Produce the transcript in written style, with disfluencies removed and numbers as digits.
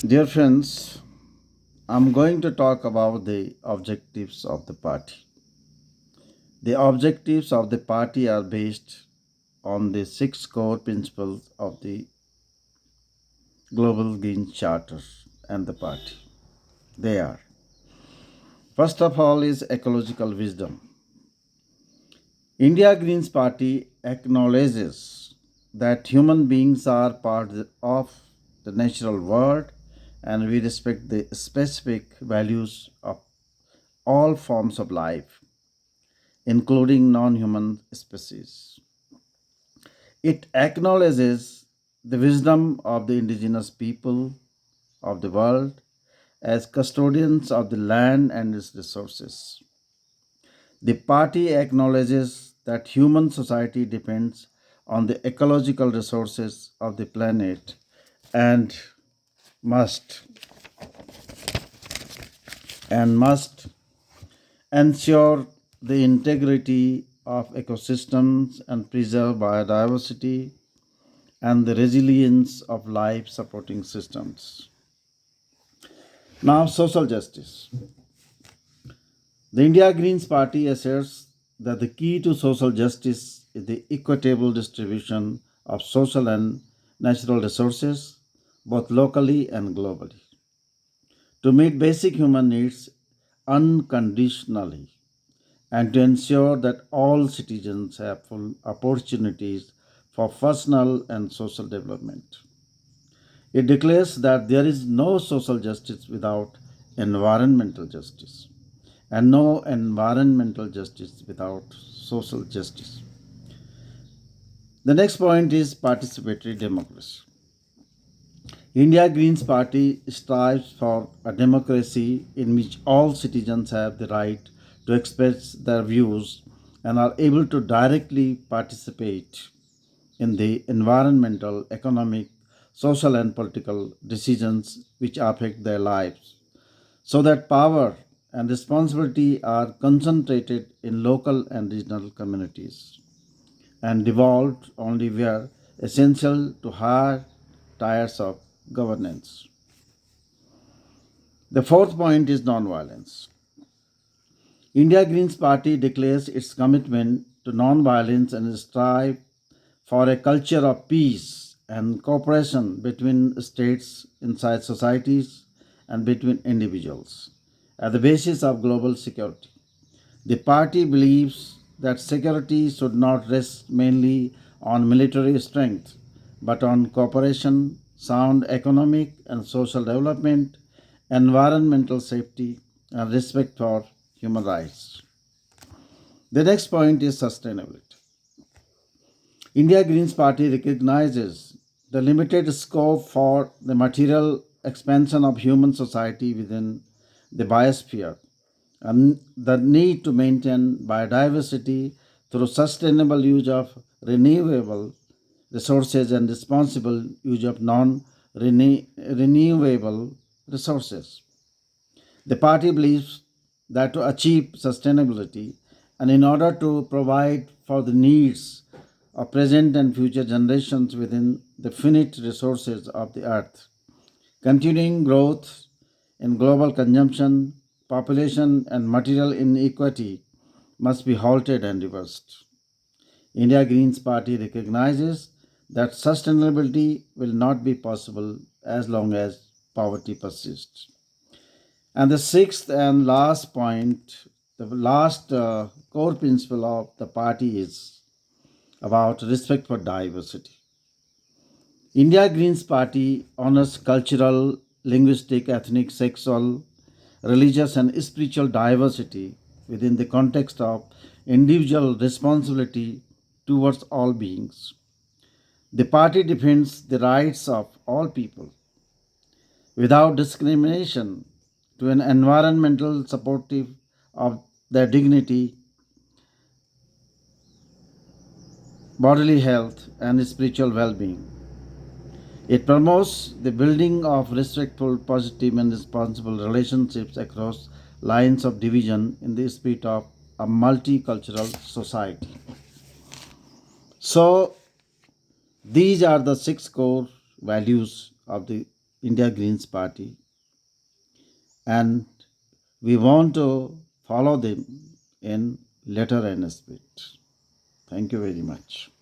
Dear friends, I'm going to talk about the objectives of the party. The objectives of the party are based on the six core principles of the Global Green Charter and the party. They are: first of all is ecological wisdom. India Greens Party acknowledges that human beings are part of the natural world and we respect the specific values of all forms of life, including non human species. It acknowledges the wisdom of the indigenous people of the world as custodians of the land and its resources. The party acknowledges that human society depends on the ecological resources of the planet and must must ensure the integrity of ecosystems and preserve biodiversity and the resilience of life supporting systems. Now, social justice. The India Greens Party asserts that the key to social justice is the equitable distribution of social and natural resources, both locally and globally, to meet basic human needs unconditionally and to ensure that all citizens have full opportunities for personal and social development. It declares that there is no social justice without environmental justice, and no environmental justice without social justice. The next point is participatory democracy. India Greens Party strives for a democracy in which all citizens have the right to express their views and are able to directly participate in the environmental, economic, social, and political decisions which affect their lives, so that power and responsibility are concentrated in local and regional communities and devolved only where essential to higher tiers of governance. The fourth point is nonviolence. India Greens Party declares its commitment to nonviolence and strive for a culture of peace and cooperation between states, inside societies, and between individuals at the basis of global security. The party believes that security should not rest mainly on military strength, but on cooperation, sound economic and social development, environmental safety, and respect for human rights. The next point is sustainability. India Greens Party recognizes the limited scope for the material expansion of human society within the biosphere and the need to maintain biodiversity through sustainable use of renewable resources and responsible use of non renewable resources. The party believes that to achieve sustainability and in order to provide for the needs of present and future generations within the finite resources of the earth, continuing growth in global consumption, population, and material inequity must be halted and reversed. India Greens Party recognizes that sustainability will not be possible as long as poverty persists. And the sixth and last point, the last core principle of the party is about respect for diversity. India Greens Party honors cultural, linguistic, ethnic, sexual, religious, and spiritual diversity within the context of individual responsibility towards all beings. The party defends the rights of all people without discrimination to an environmental supportive of their dignity, bodily health, and spiritual well being. It promotes the building of respectful, positive, and responsible relationships across lines of division in the spirit of a multicultural society. So, these are the six core values of the India Greens Party, and we want to follow them in letter and spirit. Thank you very much.